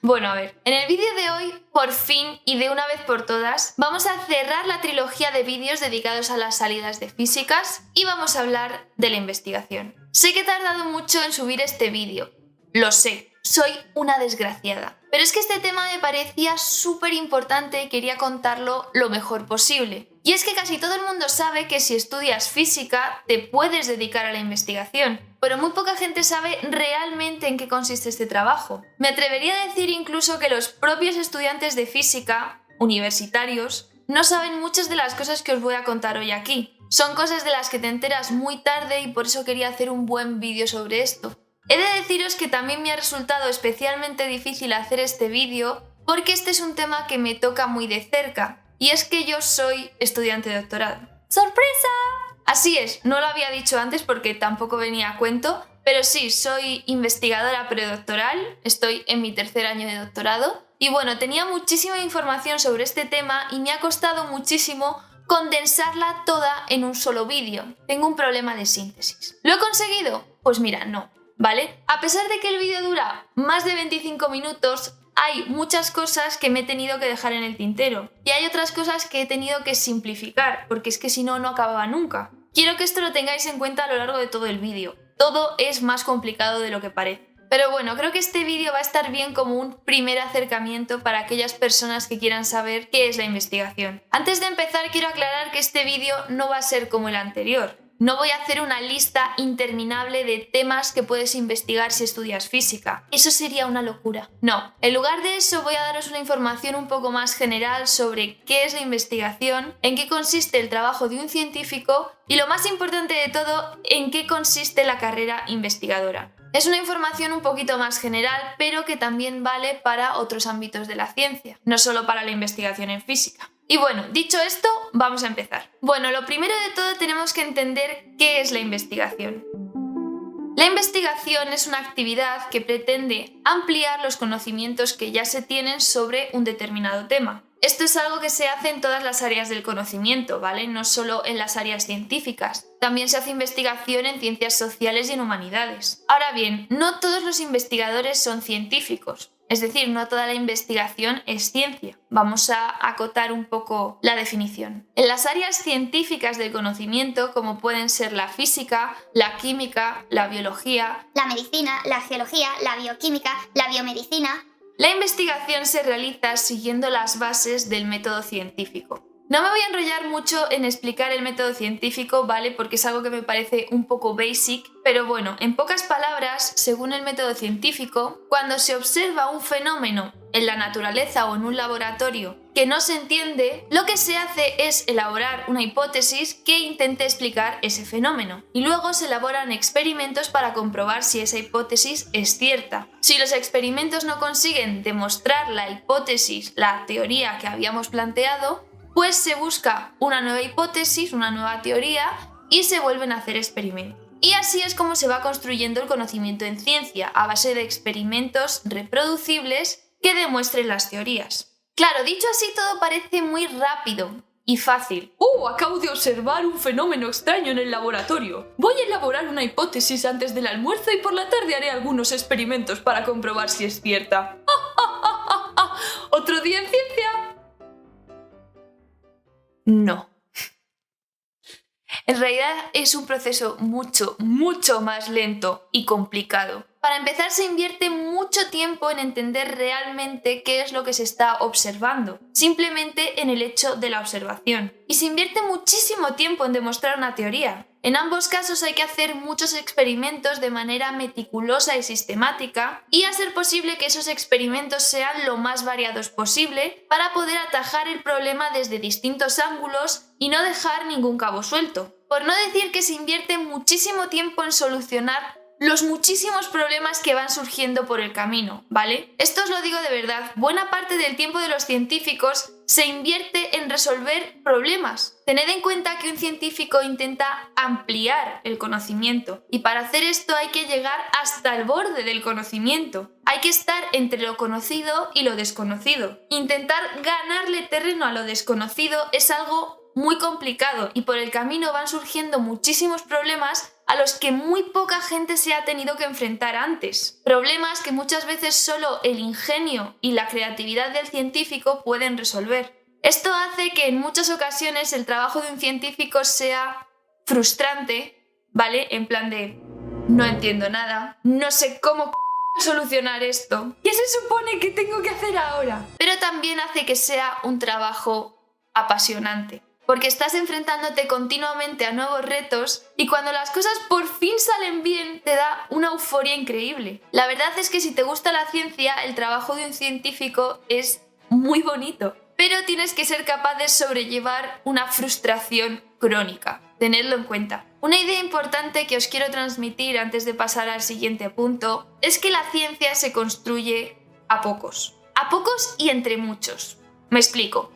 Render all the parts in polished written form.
Bueno, a ver, en el vídeo de hoy, por fin y de una vez por todas, vamos a cerrar la trilogía de vídeos dedicados a las salidas de físicas y vamos a hablar de la investigación. Sé que he tardado mucho en subir este vídeo, lo sé, soy una desgraciada. Pero es que este tema me parecía súper importante y quería contarlo lo mejor posible. Y es que casi todo el mundo sabe que si estudias física te puedes dedicar a la investigación, pero muy poca gente sabe realmente en qué consiste este trabajo. Me atrevería a decir incluso que los propios estudiantes de física, universitarios, no saben muchas de las cosas que os voy a contar hoy aquí. Son cosas de las que te enteras muy tarde y por eso quería hacer un buen vídeo sobre esto. He de deciros que también me ha resultado especialmente difícil hacer este vídeo porque este es un tema que me toca muy de cerca, y es que yo soy estudiante de doctorado. ¡Sorpresa! Así es, no lo había dicho antes porque tampoco venía a cuento, pero sí, soy investigadora predoctoral, estoy en mi tercer año de doctorado, y bueno, tenía muchísima información sobre este tema y me ha costado muchísimo condensarla toda en un solo vídeo. Tengo un problema de síntesis. ¿Lo he conseguido? Pues mira, no. ¿Vale? A pesar de que el vídeo dura más de 25 minutos, hay muchas cosas que me he tenido que dejar en el tintero y hay otras cosas que he tenido que simplificar, porque es que si no, no acababa nunca. Quiero que esto lo tengáis en cuenta a lo largo de todo el vídeo. Todo es más complicado de lo que parece. Pero bueno, creo que este vídeo va a estar bien como un primer acercamiento para aquellas personas que quieran saber qué es la investigación. Antes de empezar, quiero aclarar que este vídeo no va a ser como el anterior. No voy a hacer una lista interminable de temas que puedes investigar si estudias física. Eso sería una locura. No, en lugar de eso voy a daros una información un poco más general sobre qué es la investigación, en qué consiste el trabajo de un científico y lo más importante de todo, en qué consiste la carrera investigadora. Es una información un poquito más general, pero que también vale para otros ámbitos de la ciencia, no solo para la investigación en física. Y bueno, dicho esto, vamos a empezar. Bueno, lo primero de todo tenemos que entender qué es la investigación. La investigación es una actividad que pretende ampliar los conocimientos que ya se tienen sobre un determinado tema. Esto es algo que se hace en todas las áreas del conocimiento, ¿vale? No solo en las áreas científicas. También se hace investigación en ciencias sociales y en humanidades. Ahora bien, no todos los investigadores son científicos. Es decir, no toda la investigación es ciencia. Vamos a acotar un poco la definición. En las áreas científicas del conocimiento, como pueden ser la física, la química, la biología, la medicina, la geología, la bioquímica, la biomedicina, la investigación se realiza siguiendo las bases del método científico. No me voy a enrollar mucho en explicar el método científico, ¿vale? Porque es algo que me parece un poco basic, pero bueno, en pocas palabras, según el método científico, cuando se observa un fenómeno en la naturaleza o en un laboratorio que no se entiende, lo que se hace es elaborar una hipótesis que intente explicar ese fenómeno. Y luego se elaboran experimentos para comprobar si esa hipótesis es cierta. Si los experimentos no consiguen demostrar la hipótesis, la teoría que habíamos planteado, pues se busca una nueva hipótesis, una nueva teoría y se vuelven a hacer experimentos. Y así es como se va construyendo el conocimiento en ciencia, a base de experimentos reproducibles que demuestren las teorías. Claro, dicho así todo parece muy rápido y fácil. Acabo de observar un fenómeno extraño en el laboratorio. Voy a elaborar una hipótesis antes del almuerzo y por la tarde haré algunos experimentos para comprobar si es cierta. ¿Otro día en ciencia? No. En realidad es un proceso mucho más lento y complicado. Para empezar, se invierte mucho tiempo en entender realmente qué es lo que se está observando, simplemente en el hecho de la observación. Y se invierte muchísimo tiempo en demostrar una teoría. En ambos casos hay que hacer muchos experimentos de manera meticulosa y sistemática y a ser posible que esos experimentos sean lo más variados posible para poder atajar el problema desde distintos ángulos y no dejar ningún cabo suelto. Por no decir que se invierte muchísimo tiempo en solucionar los muchísimos problemas que van surgiendo por el camino, ¿vale? Esto os lo digo de verdad, buena parte del tiempo de los científicos se invierte en resolver problemas. Tened en cuenta que un científico intenta ampliar el conocimiento y para hacer esto hay que llegar hasta el borde del conocimiento. Hay que estar entre lo conocido y lo desconocido. Intentar ganarle terreno a lo desconocido es algo muy complicado y por el camino van surgiendo muchísimos problemas a los que muy poca gente se ha tenido que enfrentar antes. Problemas que muchas veces solo el ingenio y la creatividad del científico pueden resolver. Esto hace que en muchas ocasiones el trabajo de un científico sea frustrante, ¿vale? En plan de no entiendo nada, no sé cómo solucionar esto. ¿Qué se supone que tengo que hacer ahora? Pero también hace que sea un trabajo apasionante, porque estás enfrentándote continuamente a nuevos retos y cuando las cosas por fin salen bien te da una euforia increíble. La verdad es que si te gusta la ciencia, el trabajo de un científico es muy bonito, pero tienes que ser capaz de sobrellevar una frustración crónica. Tenedlo en cuenta. Una idea importante que os quiero transmitir antes de pasar al siguiente punto es que la ciencia se construye a pocos. A pocos y entre muchos. Me explico.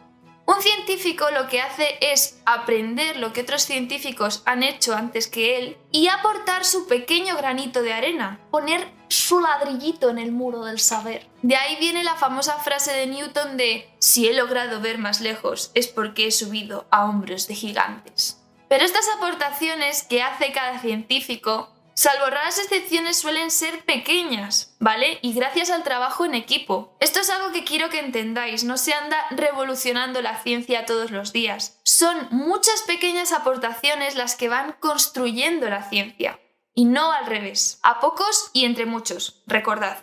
Un científico lo que hace es aprender lo que otros científicos han hecho antes que él y aportar su pequeño granito de arena, poner su ladrillito en el muro del saber. De ahí viene la famosa frase de Newton de «Si he logrado ver más lejos es porque he subido a hombros de gigantes». Pero estas aportaciones que hace cada científico, salvo raras excepciones, suelen ser pequeñas, ¿vale? Y gracias al trabajo en equipo. Esto es algo que quiero que entendáis, no se anda revolucionando la ciencia todos los días. Son muchas pequeñas aportaciones las que van construyendo la ciencia. Y no al revés, a pocos y entre muchos, recordad.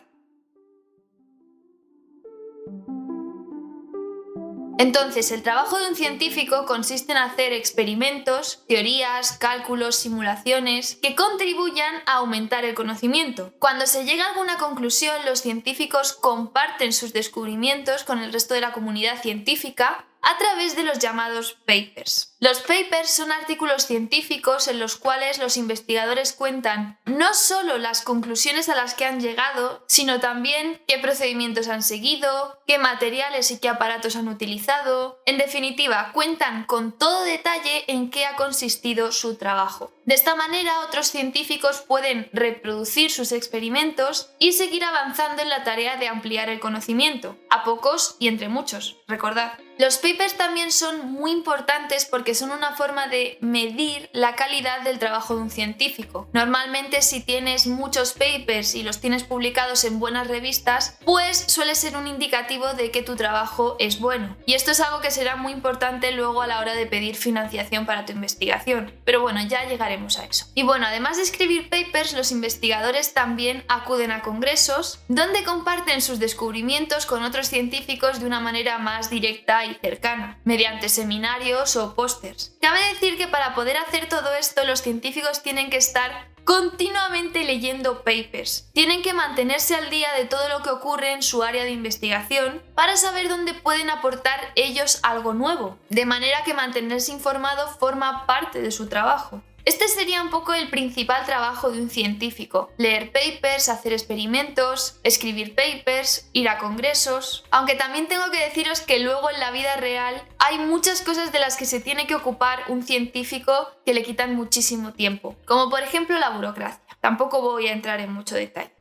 Entonces, el trabajo de un científico consiste en hacer experimentos, teorías, cálculos, simulaciones que contribuyan a aumentar el conocimiento. Cuando se llega a alguna conclusión, los científicos comparten sus descubrimientos con el resto de la comunidad científica a través de los llamados papers. Los papers son artículos científicos en los cuales los investigadores cuentan no solo las conclusiones a las que han llegado, sino también qué procedimientos han seguido, qué materiales y qué aparatos han utilizado. En definitiva, cuentan con todo detalle en qué ha consistido su trabajo. De esta manera, otros científicos pueden reproducir sus experimentos y seguir avanzando en la tarea de ampliar el conocimiento, a pocos y entre muchos, recordad. Los papers también son muy importantes porque son una forma de medir la calidad del trabajo de un científico. Normalmente, si tienes muchos papers y los tienes publicados en buenas revistas, pues suele ser un indicativo de que tu trabajo es bueno. Y esto es algo que será muy importante luego a la hora de pedir financiación para tu investigación. Pero bueno, ya llegaremos a eso. Y bueno, además de escribir papers, los investigadores también acuden a congresos donde comparten sus descubrimientos con otros científicos de una manera más directa y cercana, mediante seminarios o pósters. Cabe decir que para poder hacer todo esto, los científicos tienen que estar continuamente leyendo papers. Tienen que mantenerse al día de todo lo que ocurre en su área de investigación para saber dónde pueden aportar ellos algo nuevo, de manera que mantenerse informado forma parte de su trabajo. Este sería un poco el principal trabajo de un científico: leer papers, hacer experimentos, escribir papers, ir a congresos. Aunque también tengo que deciros que luego en la vida real hay muchas cosas de las que se tiene que ocupar un científico que le quitan muchísimo tiempo, como por ejemplo la burocracia. Tampoco voy a entrar en mucho detalle.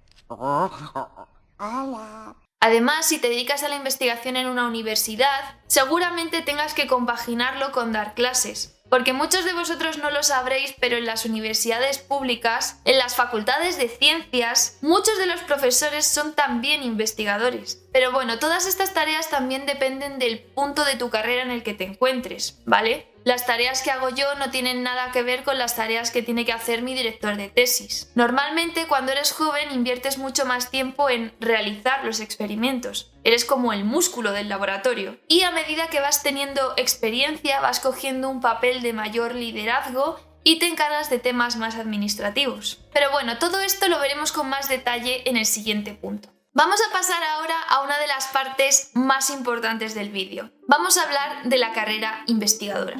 Además, si te dedicas a la investigación en una universidad, seguramente tengas que compaginarlo con dar clases. Porque muchos de vosotros no lo sabréis, pero en las universidades públicas, en las facultades de ciencias, muchos de los profesores son también investigadores. Pero bueno, todas estas tareas también dependen del punto de tu carrera en el que te encuentres, ¿vale? Las tareas que hago yo no tienen nada que ver con las tareas que tiene que hacer mi director de tesis. Normalmente, cuando eres joven, inviertes mucho más tiempo en realizar los experimentos. Eres como el músculo del laboratorio. Y a medida que vas teniendo experiencia, vas cogiendo un papel de mayor liderazgo y te encargas de temas más administrativos. Pero bueno, todo esto lo veremos con más detalle en el siguiente punto. Vamos a pasar ahora a una de las partes más importantes del vídeo. Vamos a hablar de la carrera investigadora.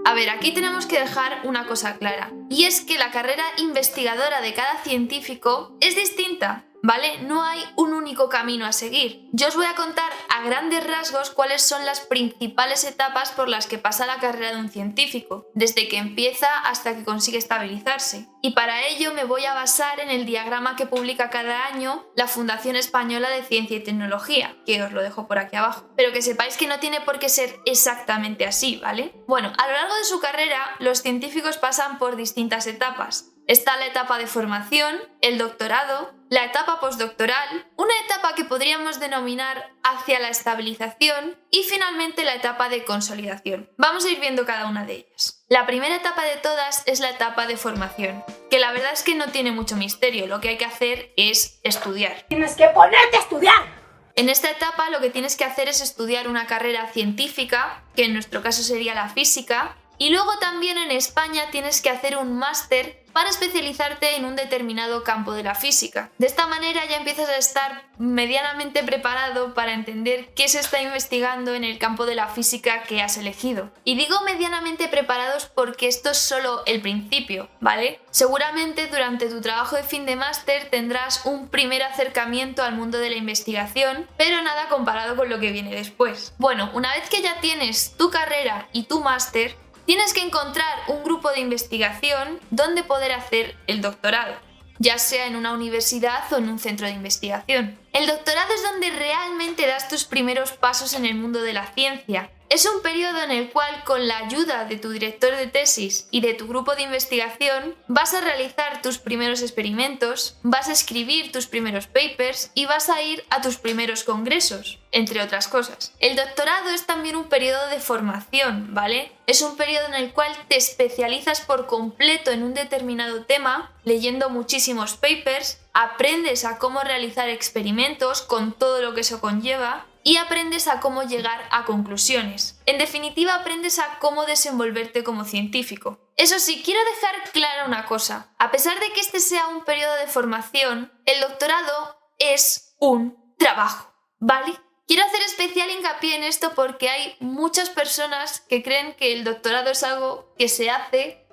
A ver, aquí tenemos que dejar una cosa clara, y es que la carrera investigadora de cada científico es distinta. ¿vale? No hay un único camino a seguir. Yo os voy a contar a grandes rasgos cuáles son las principales etapas por las que pasa la carrera de un científico, desde que empieza hasta que consigue estabilizarse. Y para ello me voy a basar en el diagrama que publica cada año la Fundación Española de Ciencia y Tecnología, que os lo dejo por aquí abajo. Pero que sepáis que no tiene por qué ser exactamente así, ¿vale? Bueno, a lo largo de su carrera, los científicos pasan por distintas etapas. Está la etapa de formación, el doctorado, la etapa postdoctoral, una etapa que podríamos denominar hacia la estabilización y finalmente la etapa de consolidación. Vamos a ir viendo cada una de ellas. La primera etapa de todas es la etapa de formación, que la verdad es que no tiene mucho misterio, lo que hay que hacer es estudiar. ¡Tienes que ponerte a estudiar! En esta etapa lo que tienes que hacer es estudiar una carrera científica, que en nuestro caso sería la física, y luego también en España tienes que hacer un máster para especializarte en un determinado campo de la física. De esta manera ya empiezas a estar medianamente preparado para entender qué se está investigando en el campo de la física que has elegido. Y digo medianamente preparados porque esto es solo el principio, ¿vale? Seguramente durante tu trabajo de fin de máster tendrás un primer acercamiento al mundo de la investigación, pero nada comparado con lo que viene después. Bueno, una vez que ya tienes tu carrera y tu máster, tienes que encontrar un grupo de investigación donde poder hacer el doctorado, ya sea en una universidad o en un centro de investigación. El doctorado es donde realmente das tus primeros pasos en el mundo de la ciencia. Es un periodo en el cual, con la ayuda de tu director de tesis y de tu grupo de investigación, vas a realizar tus primeros experimentos, vas a escribir tus primeros papers y vas a ir a tus primeros congresos, entre otras cosas. El doctorado es también un periodo de formación, ¿vale? Es un periodo en el cual te especializas por completo en un determinado tema, leyendo muchísimos papers, aprendes a cómo realizar experimentos con todo lo que eso conlleva y aprendes a cómo llegar a conclusiones. En definitiva, aprendes a cómo desenvolverte como científico. Eso sí, quiero dejar clara una cosa. A pesar de que este sea un periodo de formación, el doctorado es un trabajo, ¿vale? Quiero hacer especial hincapié en esto porque hay muchas personas que creen que el doctorado es algo que se hace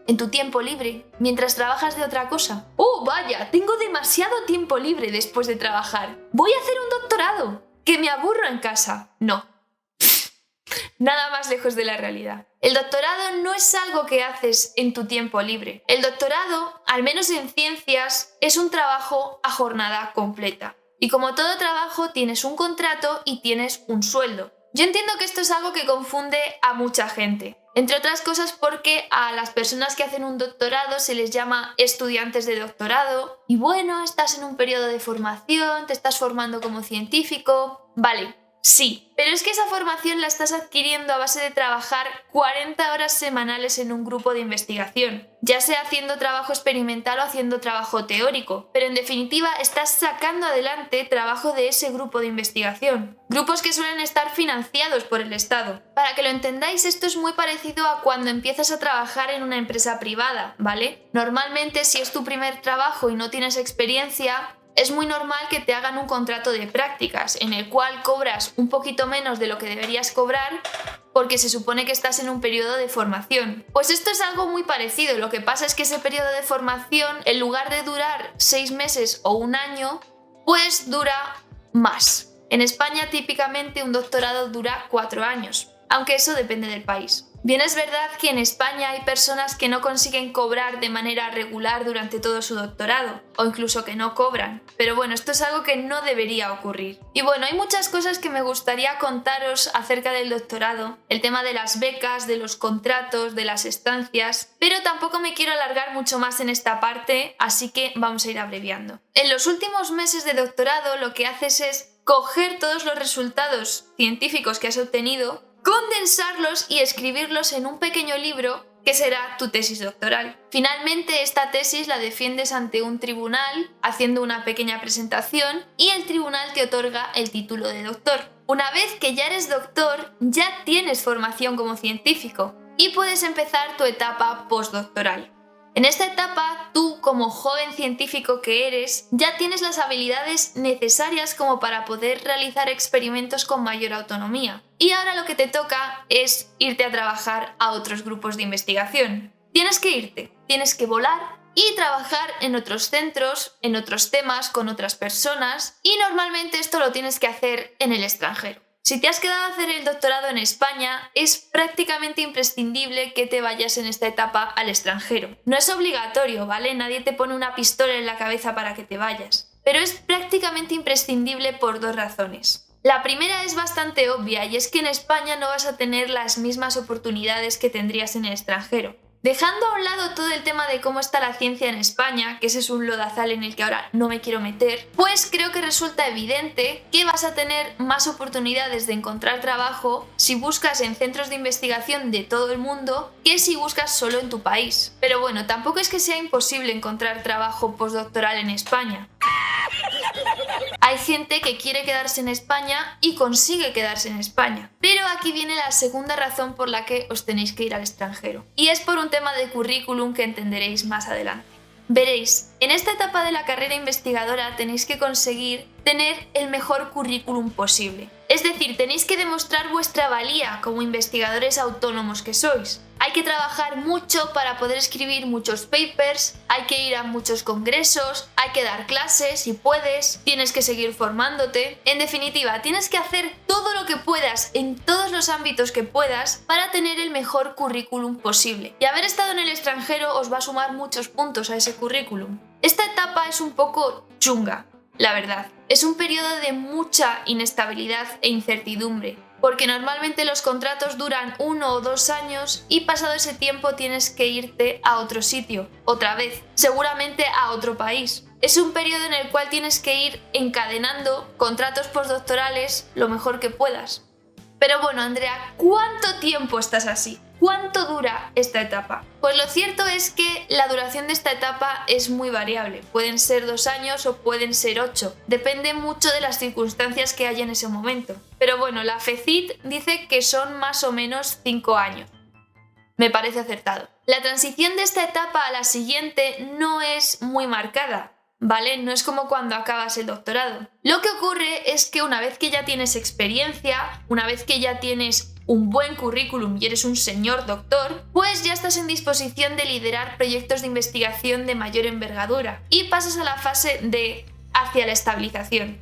en tu tiempo libre, mientras trabajas de otra cosa. ¡Oh, vaya! Tengo demasiado tiempo libre después de trabajar. ¡Voy a hacer un doctorado! ¡Que me aburro en casa! No. Nada más lejos de la realidad. El doctorado no es algo que haces en tu tiempo libre. El doctorado, al menos en ciencias, es un trabajo a jornada completa. Y como todo trabajo, tienes un contrato y tienes un sueldo. Yo entiendo que esto es algo que confunde a mucha gente. Entre otras cosas porque a las personas que hacen un doctorado se les llama estudiantes de doctorado. Y bueno, estás en un periodo de formación, te estás formando como científico. Vale, sí, pero es que esa formación la estás adquiriendo a base de trabajar 40 horas semanales en un grupo de investigación, ya sea haciendo trabajo experimental o haciendo trabajo teórico, pero en definitiva estás sacando adelante trabajo de ese grupo de investigación, grupos que suelen estar financiados por el Estado. Para que lo entendáis, esto es muy parecido a cuando empiezas a trabajar en una empresa privada, ¿vale? Normalmente, si es tu primer trabajo y no tienes experiencia, es muy normal que te hagan un contrato de prácticas en el cual cobras un poquito menos de lo que deberías cobrar porque se supone que estás en un periodo de formación. Pues esto es algo muy parecido, lo que pasa es que ese periodo de formación, en lugar de durar 6 meses o un año, pues dura más. En España típicamente un doctorado dura 4 años, aunque eso depende del país. Bien, es verdad que en España hay personas que no consiguen cobrar de manera regular durante todo su doctorado, o incluso que no cobran, pero bueno, esto es algo que no debería ocurrir. Y bueno, hay muchas cosas que me gustaría contaros acerca del doctorado, el tema de las becas, de los contratos, de las estancias, pero tampoco me quiero alargar mucho más en esta parte, así que vamos a ir abreviando. En los últimos meses de doctorado lo que haces es coger todos los resultados científicos que has obtenido, condensarlos y escribirlos en un pequeño libro que será tu tesis doctoral. Finalmente, esta tesis la defiendes ante un tribunal haciendo una pequeña presentación y el tribunal te otorga el título de doctor. Una vez que ya eres doctor, ya tienes formación como científico y puedes empezar tu etapa postdoctoral. En esta etapa, tú como joven científico que eres, ya tienes las habilidades necesarias como para poder realizar experimentos con mayor autonomía. Y ahora lo que te toca es irte a trabajar a otros grupos de investigación. Tienes que irte, tienes que volar y trabajar en otros centros, en otros temas, con otras personas, y normalmente esto lo tienes que hacer en el extranjero. Si te has quedado a hacer el doctorado en España, es prácticamente imprescindible que te vayas en esta etapa al extranjero. No es obligatorio, ¿vale? Nadie te pone una pistola en la cabeza para que te vayas, pero es prácticamente imprescindible por 2 razones. La primera es bastante obvia y es que en España no vas a tener las mismas oportunidades que tendrías en el extranjero. Dejando a un lado todo el tema de cómo está la ciencia en España, que ese es un lodazal en el que ahora no me quiero meter, pues creo que resulta evidente que vas a tener más oportunidades de encontrar trabajo si buscas en centros de investigación de todo el mundo que si buscas solo en tu país. Pero bueno, tampoco es que sea imposible encontrar trabajo postdoctoral en España. Hay gente que quiere quedarse en España y consigue quedarse en España. Pero aquí viene la segunda razón por la que os tenéis que ir al extranjero. Y es por un tema de currículum que entenderéis más adelante. Veréis, en esta etapa de la carrera investigadora tenéis que conseguir tener el mejor currículum posible. Es decir, tenéis que demostrar vuestra valía como investigadores autónomos que sois. Hay que trabajar mucho para poder escribir muchos papers, hay que ir a muchos congresos, hay que dar clases si puedes, tienes que seguir formándote. En definitiva, tienes que hacer todo lo que puedas en todos los ámbitos que puedas para tener el mejor currículum posible. Y haber estado en el extranjero os va a sumar muchos puntos a ese currículum. Esta etapa es un poco chunga, la verdad. Es un periodo de mucha inestabilidad e incertidumbre, porque normalmente los contratos duran 1 o 2 años y pasado ese tiempo tienes que irte a otro sitio, otra vez, seguramente a otro país. Es un periodo en el cual tienes que ir encadenando contratos postdoctorales lo mejor que puedas. Pero bueno, Andrea, ¿cuánto tiempo estás así? ¿Cuánto dura esta etapa? Pues lo cierto es que la duración de esta etapa es muy variable. Pueden ser 2 años o pueden ser 8. Depende mucho de las circunstancias que haya en ese momento. Pero bueno, la FECIT dice que son más o menos 5 años. Me parece acertado. La transición de esta etapa a la siguiente no es muy marcada, ¿vale? No es como cuando acabas el doctorado. Lo que ocurre es que una vez que ya tienes experiencia, una vez que ya tienes un buen currículum y eres un señor doctor, pues ya estás en disposición de liderar proyectos de investigación de mayor envergadura y pasas a la fase de hacia la estabilización.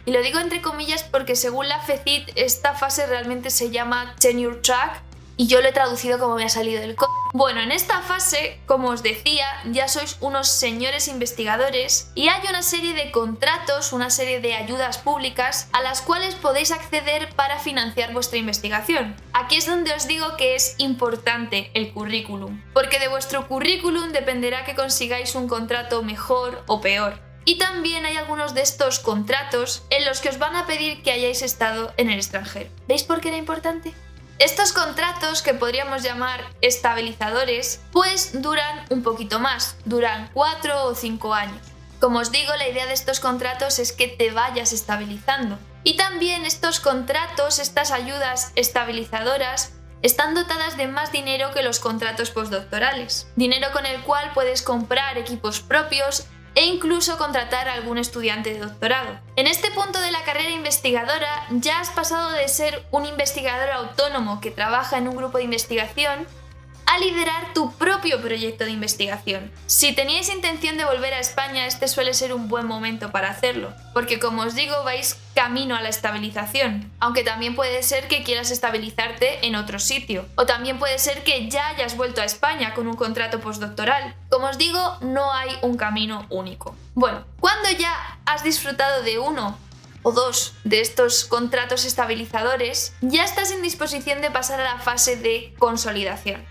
Y lo digo entre comillas porque según la FECIT esta fase realmente se llama tenure track y yo lo he traducido como me ha salido del Bueno, en esta fase, como os decía, ya sois unos señores investigadores y hay una serie de contratos, una serie de ayudas públicas a las cuales podéis acceder para financiar vuestra investigación. Aquí es donde os digo que es importante el currículum, porque de vuestro currículum dependerá que consigáis un contrato mejor o peor. Y también hay algunos de estos contratos en los que os van a pedir que hayáis estado en el extranjero. ¿Veis por qué era importante? Estos contratos, que podríamos llamar estabilizadores, pues duran un poquito más, duran 4 o 5 años. Como os digo, la idea de estos contratos es que te vayas estabilizando. Y también estos contratos, estas ayudas estabilizadoras, están dotadas de más dinero que los contratos postdoctorales. Dinero con el cual puedes comprar equipos propios e incluso contratar a algún estudiante de doctorado. En este punto de la carrera investigadora ya has pasado de ser un investigador autónomo que trabaja en un grupo de investigación a liderar tu propio proyecto de investigación. Si teníais intención de volver a España, este suele ser un buen momento para hacerlo, porque como os digo, vais camino a la estabilización, aunque también puede ser que quieras estabilizarte en otro sitio, o también puede ser que ya hayas vuelto a España con un contrato postdoctoral. Como os digo, no hay un camino único. Bueno, cuando ya has disfrutado de uno o 2 de estos contratos estabilizadores, ya estás en disposición de pasar a la fase de consolidación.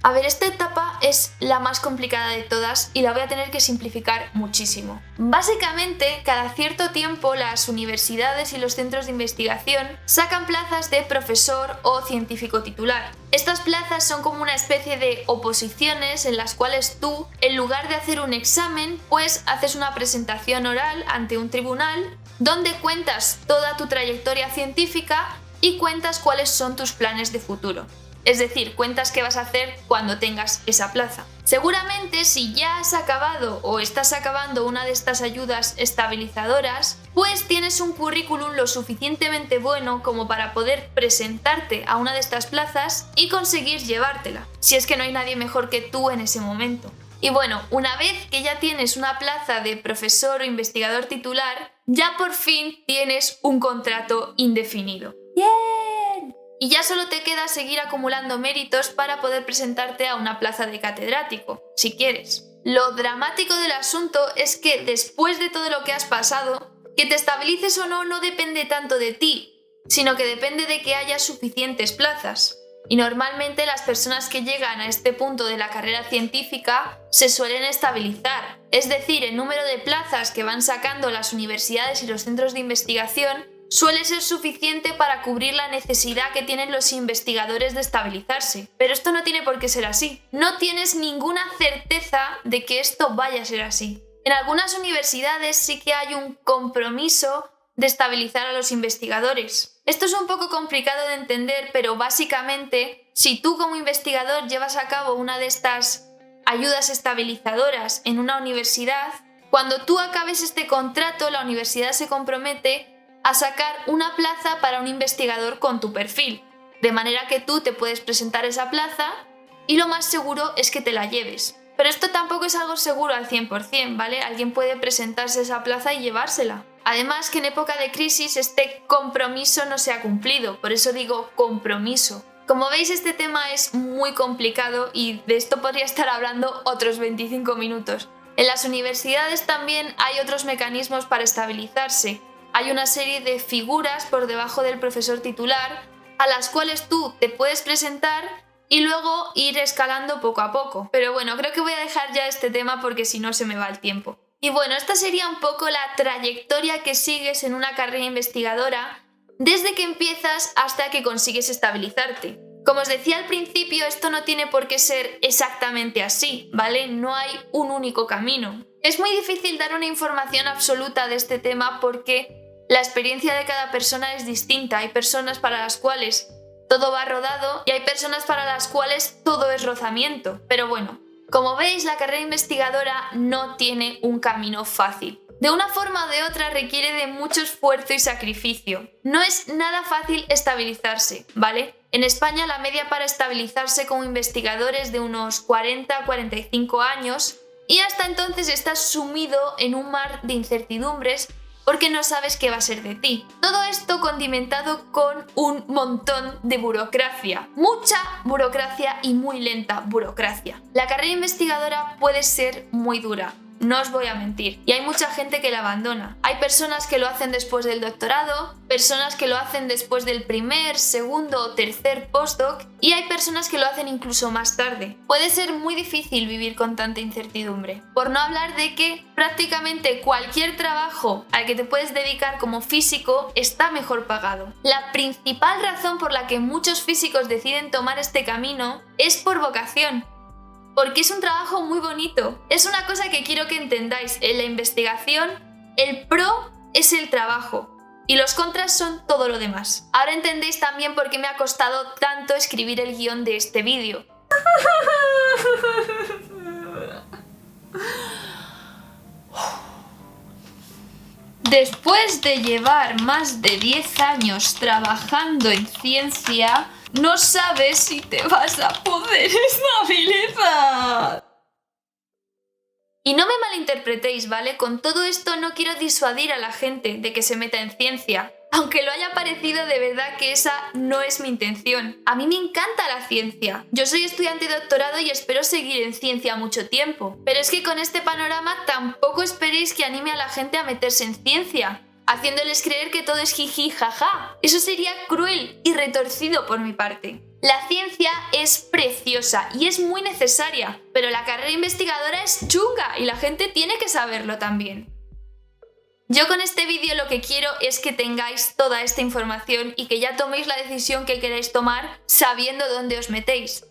A ver, esta etapa es la más complicada de todas y la voy a tener que simplificar muchísimo. Básicamente, cada cierto tiempo las universidades y los centros de investigación sacan plazas de profesor o científico titular. Estas plazas son como una especie de oposiciones en las cuales tú, en lugar de hacer un examen, pues haces una presentación oral ante un tribunal donde cuentas toda tu trayectoria científica y cuentas cuáles son tus planes de futuro. es decir, cuentas qué vas a hacer cuando tengas esa plaza. Seguramente si ya has acabado o estás acabando una de estas ayudas estabilizadoras, pues tienes un currículum lo suficientemente bueno como para poder presentarte a una de estas plazas y conseguir llevártela, si es que no hay nadie mejor que tú en ese momento. Y bueno, una vez que ya tienes una plaza de profesor o investigador titular, ya por fin tienes un contrato indefinido. ¡Bien! Y ya solo te queda seguir acumulando méritos para poder presentarte a una plaza de catedrático, si quieres. Lo dramático del asunto es que después de todo lo que has pasado, que te estabilices o no no depende tanto de ti, sino que depende de que haya suficientes plazas. Y normalmente las personas que llegan a este punto de la carrera científica se suelen estabilizar. Es decir, el número de plazas que van sacando las universidades y los centros de investigación suele ser suficiente para cubrir la necesidad que tienen los investigadores de estabilizarse. Pero esto no tiene por qué ser así. No tienes ninguna certeza de que esto vaya a ser así. En algunas universidades sí que hay un compromiso de estabilizar a los investigadores. Esto es un poco complicado de entender, pero básicamente, si tú como investigador llevas a cabo una de estas ayudas estabilizadoras en una universidad, cuando tú acabes este contrato, la universidad se compromete a sacar una plaza para un investigador con tu perfil, de manera que tú te puedes presentar esa plaza y lo más seguro es que te la lleves. Pero esto tampoco es algo seguro al 100%, ¿vale? Alguien puede presentarse a esa plaza y llevársela. Además que en época de crisis este compromiso no se ha cumplido, por eso digo compromiso. Como veis, este tema es muy complicado y de esto podría estar hablando otros 25 minutos. En las universidades también hay otros mecanismos para estabilizarse. Hay una serie de figuras por debajo del profesor titular a las cuales tú te puedes presentar y luego ir escalando poco a poco. Pero bueno, creo que voy a dejar ya este tema porque si no se me va el tiempo. Y bueno, esta sería un poco la trayectoria que sigues en una carrera investigadora desde que empiezas hasta que consigues estabilizarte. Como os decía al principio, esto no tiene por qué ser exactamente así, ¿vale? No hay un único camino. Es muy difícil dar una información absoluta de este tema porque la experiencia de cada persona es distinta. Hay personas para las cuales todo va rodado y hay personas para las cuales todo es rozamiento. Pero bueno, como veis, la carrera investigadora no tiene un camino fácil. De una forma o de otra requiere de mucho esfuerzo y sacrificio. No es nada fácil estabilizarse, ¿vale? En España la media para estabilizarse como investigador es de unos 40 a 45 años y hasta entonces estás sumido en un mar de incertidumbres porque no sabes qué va a ser de ti. Todo esto condimentado con un montón de burocracia. Mucha burocracia y muy lenta burocracia. La carrera investigadora puede ser muy dura. No os voy a mentir. Y hay mucha gente que la abandona. Hay personas que lo hacen después del doctorado, personas que lo hacen después del primer, segundo o tercer postdoc y hay personas que lo hacen incluso más tarde. Puede ser muy difícil vivir con tanta incertidumbre. Por no hablar de que prácticamente cualquier trabajo al que te puedes dedicar como físico está mejor pagado. La principal razón por la que muchos físicos deciden tomar este camino es por vocación. Porque es un trabajo muy bonito. Es una cosa que quiero que entendáis. En la investigación, el pro es el trabajo y los contras son todo lo demás. Ahora entendéis también por qué me ha costado tanto escribir el guión de este vídeo. Después de llevar más de 10 años trabajando en ciencia, no sabes si te vas a poder estabilizar. Y no me malinterpretéis, ¿vale? Con todo esto no quiero disuadir a la gente de que se meta en ciencia. Aunque lo haya parecido, de verdad que esa no es mi intención. A mí me encanta la ciencia. Yo soy estudiante de doctorado y espero seguir en ciencia mucho tiempo. Pero es que con este panorama tampoco esperéis que anime a la gente a meterse en ciencia, haciéndoles creer que todo es jiji jaja. Eso sería cruel y retorcido por mi parte. La ciencia es preciosa y es muy necesaria, pero la carrera investigadora es chunga y la gente tiene que saberlo también. Yo con este vídeo lo que quiero es que tengáis toda esta información y que ya toméis la decisión que queráis tomar sabiendo dónde os metéis.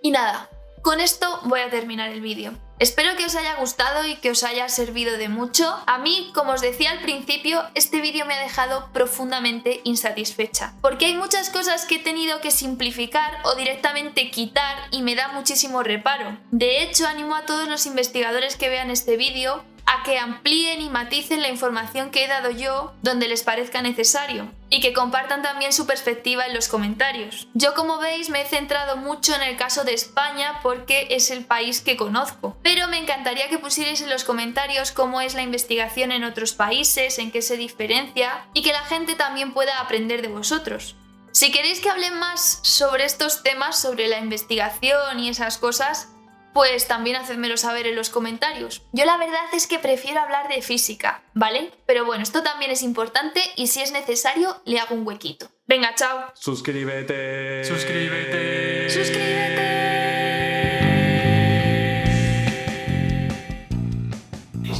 Y nada, con esto voy a terminar el vídeo. Espero que os haya gustado y que os haya servido de mucho. A mí, como os decía al principio, este vídeo me ha dejado profundamente insatisfecha, porque hay muchas cosas que he tenido que simplificar o directamente quitar y me da muchísimo reparo. De hecho, animo a todos los investigadores que vean este vídeo a que amplíen y maticen la información que he dado yo donde les parezca necesario y que compartan también su perspectiva en los comentarios. Yo, como veis, me he centrado mucho en el caso de España porque es el país que conozco, pero me encantaría que pusierais en los comentarios cómo es la investigación en otros países, en qué se diferencia y que la gente también pueda aprender de vosotros. Si queréis que hable más sobre estos temas, sobre la investigación y esas cosas, pues también hacedmelo saber en los comentarios. Yo la verdad es que prefiero hablar de física, ¿vale? Pero bueno, esto también es importante y si es necesario le hago un huequito. Venga, chao. Suscríbete. Suscríbete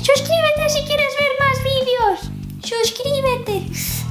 Suscríbete si quieres ver más vídeos. Suscríbete.